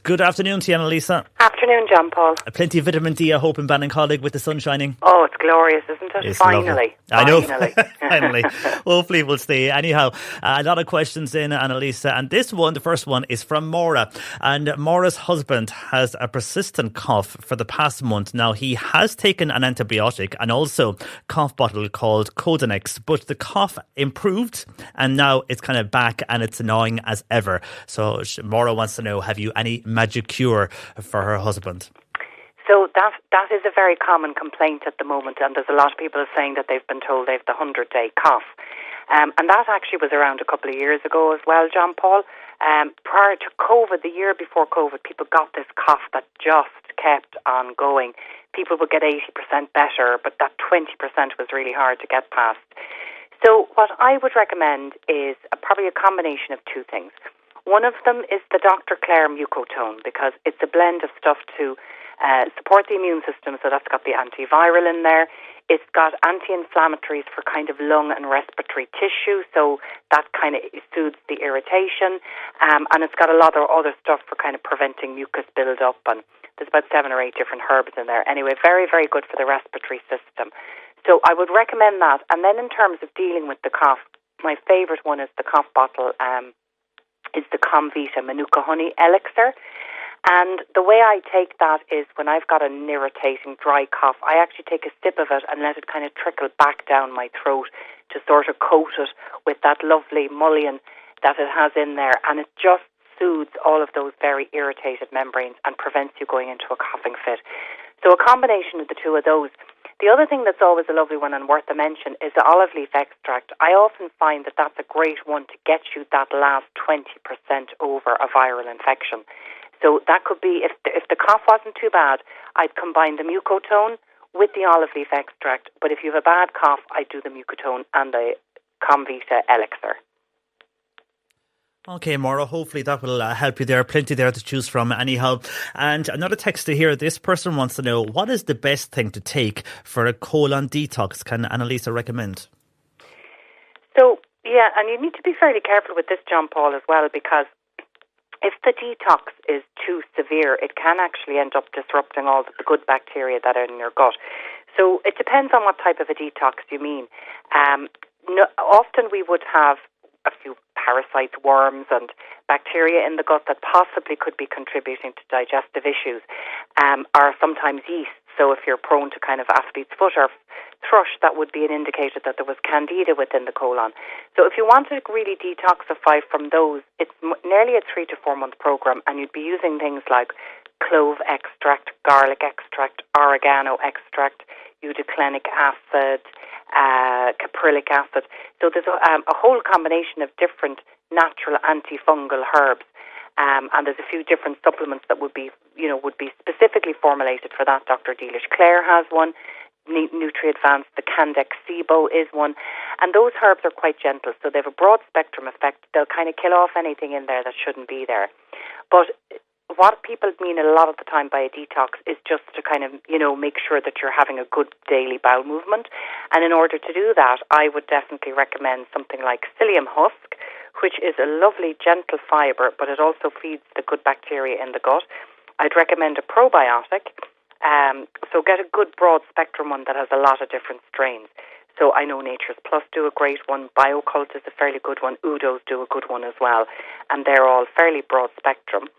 Good afternoon to you, Anneliese. Afternoon, John Paul. Plenty of vitamin D, I hope, in Ballincollig with the sun shining. Oh, it's glorious, isn't it? It's Finally. lovely. I know. Finally. Hopefully we'll stay. Anyhow, a lot of questions in, Anneliese. And this one, the first one, is from Maura. And Maura's husband has a persistent cough for the past month. Now, he has taken an antibiotic and also cough bottle called Codenex. But the cough improved and now it's kind of back and it's annoying as ever. So Maura wants to know, have you any magic cure for her husband? So that is a very common complaint at the moment, and there's a lot of people saying that they've been told they've the 100-day cough. And that actually was around a couple of years ago as well, John Paul. Prior to COVID, the year before COVID, people got this cough that just kept on going. People would get 80% better, but that 20% was really hard to get past. So what I would recommend is probably a combination of two things. One of them is the Dr. Clare Mucotone, because it's a blend of stuff to support the immune system, so that's got the antiviral in there. It's got anti-inflammatories for kind of lung and respiratory tissue, so that kind of soothes the irritation. And it's got a lot of other stuff for kind of preventing mucus build-up, and there's about 7 or 8 different herbs in there. Anyway, very, very good for the respiratory system. So I would recommend that. And then in terms of dealing with the cough, my favourite one is the cough bottle, is the Comvita Manuka Honey Elixir. And the way I take that is when I've got an irritating dry cough, I actually take a sip of it and let it kind of trickle back down my throat to sort of coat it with that lovely mullion that it has in there. And it just soothes all of those very irritated membranes and prevents you going into a coughing fit. So a combination of the two of those. The other thing that's always a lovely one and worth a mention is the olive leaf extract. I often find that that's a great one to get you that last 20% over a viral infection. So that could be, if the cough wasn't too bad, I'd combine the Mucotone with the olive leaf extract. But if you have a bad cough, I'd do the Mucotone and the Comvita Elixir. Okay, Maura, hopefully that will help you there. Plenty there to choose from anyhow. And another text to here. This person wants to know, what is the best thing to take for a colon detox? Can Anneliese recommend? So, yeah, and you need to be fairly careful with this, John Paul, as well, because if the detox is too severe, it can actually end up disrupting all the good bacteria that are in your gut. So it depends on what type of a detox you mean. Often we would have a few parasites, worms and bacteria in the gut that possibly could be contributing to digestive issues, or sometimes yeast. So if you're prone to kind of athlete's foot or thrush, that would be an indicator that there was candida within the colon. So if you want to really detoxify from those, it's nearly a 3 to 4 month program, and you'd be using things like clove extract, garlic extract, oregano extract, eudeclinic acid, caprylic acid. So there's a whole combination of different natural antifungal herbs, and there's a few different supplements that would be specifically formulated for that. Dr. Dealish Clare has one. NutriAdvance, the Candex SIBO is one, and those herbs are quite gentle, so they have a broad spectrum effect. They'll kind of kill off anything in there that shouldn't be there. But what people mean a lot of the time by a detox is just to kind of, make sure that you're having a good daily bowel movement. And in order to do that, I would definitely recommend something like psyllium husk, which is a lovely, gentle fibre, but it also feeds the good bacteria in the gut. I'd recommend a probiotic. So get a good broad spectrum one that has a lot of different strains. So I know Nature's Plus do a great one, BioCult is a fairly good one, Udo's do a good one as well, and they're all fairly broad spectrum.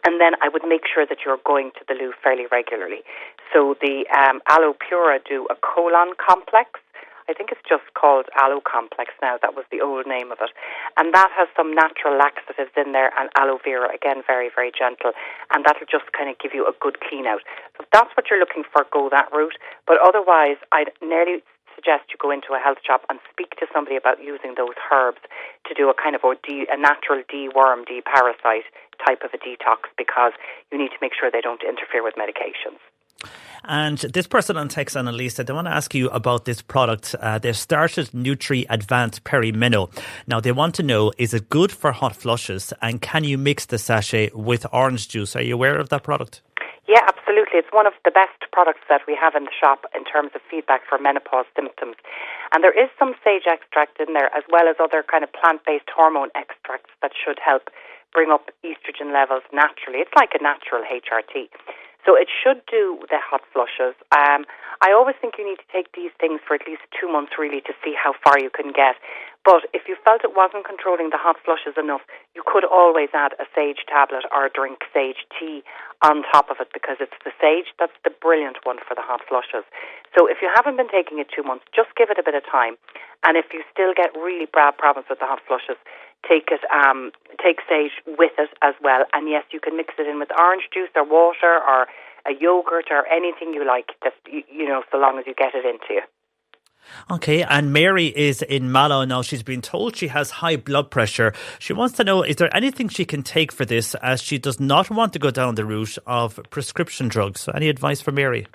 And then I would make sure that you're going to the loo fairly regularly. So the Aloe Pura do a colon complex. I think it's just called Aloe Complex now. That was the old name of it. And that has some natural laxatives in there, and aloe vera, again, very, very gentle. And that'll just kind of give you a good clean out. So if that's what you're looking for, go that route. But otherwise, I'd nearly suggest you go into a health shop and speak to somebody about using those herbs to do a kind of a natural deworm, deparasite type of a detox, because you need to make sure they don't interfere with medications. And this person on text, Anneliese, they want to ask you about this product. They've started NutriAdvance Perimino. Now, they want to know, is it good for hot flushes, and can you mix the sachet with orange juice? Are you aware of that product? Yeah, absolutely. It's one of the best products that we have in the shop in terms of feedback for menopause symptoms. And there is some sage extract in there, as well as other kind of plant-based hormone extracts that should help bring up estrogen levels naturally. It's like a natural HRT. So it should do the hot flushes. I always think you need to take these things for at least 2 months really to see how far you can get. But if you felt it wasn't controlling the hot flushes enough, you could always add a sage tablet or drink sage tea on top of it, because it's the sage that's the brilliant one for the hot flushes. So if you haven't been taking it 2 months, just give it a bit of time. And if you still get really bad problems with the hot flushes, take sage with it as well. And yes, you can mix it in with orange juice or water or a yogurt or anything you like, that so long as you get it into you. Okay, and Mary is in Mallow now. She's been told she has high blood pressure. She wants to know, is there anything she can take for this, as she does not want to go down the route of prescription drugs? So any advice for Mary?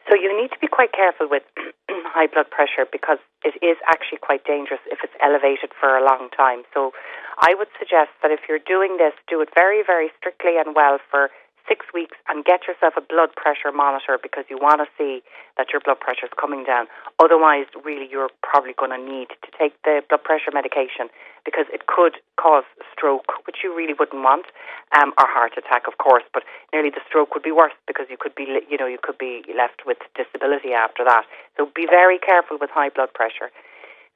So you need to be quite careful with high blood pressure, because it is actually quite dangerous if it's elevated for a long time. So I would suggest that if you're doing this, do it very, very strictly and well for 6 weeks, and get yourself a blood pressure monitor, because you want to see that your blood pressure is coming down. Otherwise, really, you're probably going to need to take the blood pressure medication, because it could cause stroke, which you really wouldn't want, or heart attack, of course. But nearly the stroke would be worse, because you could be left with disability after that. So be very careful with high blood pressure.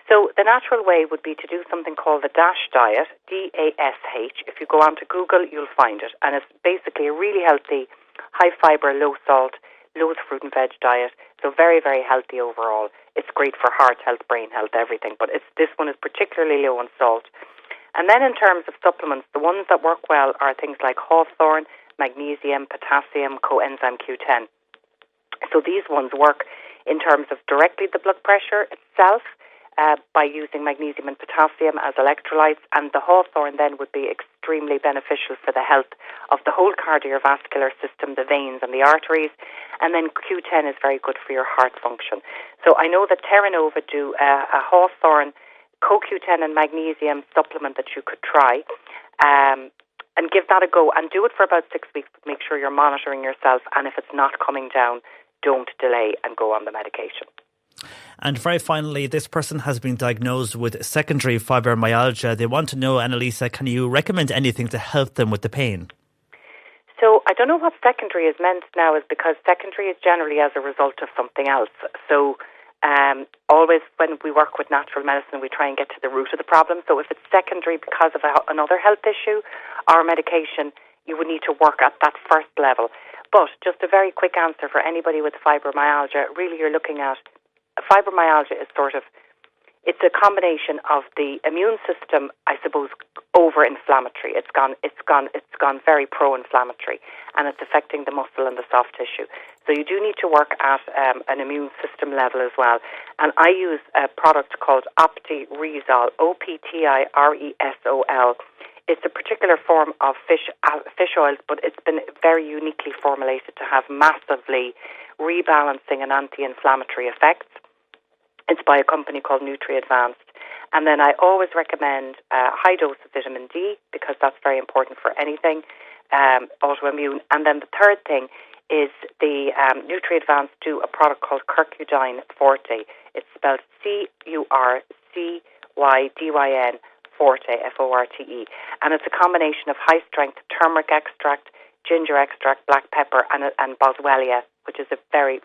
So the natural way would be to do something called the DASH diet, DASH. If you go onto Google, you'll find it. And it's basically a really healthy, high fibre, low salt, loads of fruit and veg diet. So very, very healthy overall. It's great for heart health, brain health, everything. But this one is particularly low in salt. And then in terms of supplements, the ones that work well are things like hawthorn, magnesium, potassium, coenzyme Q10. So these ones work in terms of directly the blood pressure itself, by using magnesium and potassium as electrolytes, and the hawthorn then would be extremely beneficial for the health of the whole cardiovascular system, the veins and the arteries, and then Q10 is very good for your heart function. So I know that Terra Nova do a hawthorn, CoQ10 and magnesium supplement that you could try, and give that a go, and do it for about 6 weeks. Make sure you're monitoring yourself, and if it's not coming down, don't delay and go on the medication. And very finally, this person has been diagnosed with secondary fibromyalgia. They want to know, Anneliese, can you recommend anything to help them with the pain? So I don't know what secondary is meant now, is because secondary is generally as a result of something else. So always when we work with natural medicine, we try and get to the root of the problem. So if it's secondary because of another health issue or medication, you would need to work at that first level. But just a very quick answer for anybody with fibromyalgia, really you're looking at fibromyalgia is it's a combination of the immune system, I suppose, over-inflammatory. It's gone very pro-inflammatory, and it's affecting the muscle and the soft tissue. So you do need to work at an immune system level as well. And I use a product called Optiresol, Optiresol. It's a particular form of fish oils, but it's been very uniquely formulated to have massively rebalancing and anti-inflammatory effects. It's by a company called Nutri-Advanced. And then I always recommend a high dose of vitamin D, because that's very important for anything autoimmune. And then the third thing is the Nutri-Advanced do a product called Curcudine Forte. It's spelled Curcydyn Forte, Forte. And it's a combination of high-strength turmeric extract, ginger extract, black pepper, and boswellia, which is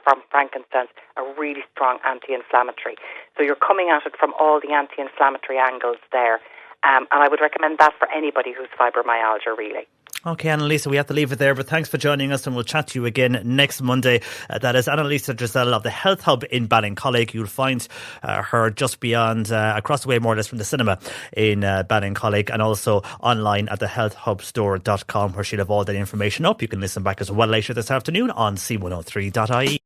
from frankincense, a really strong anti-inflammatory. So you're coming at it from all the anti-inflammatory angles there. And I would recommend that for anybody who's fibromyalgia, really. Okay, Anneliese, we have to leave it there, but thanks for joining us, and we'll chat to you again next Monday. That is Anneliese Drizelle of the Health Hub in Ballincollig. You'll find her just beyond, across the way more or less from the cinema in Ballincollig, and also online at thehealthhubstore.com, where she'll have all that information up. You can listen back as well later this afternoon on c103.ie.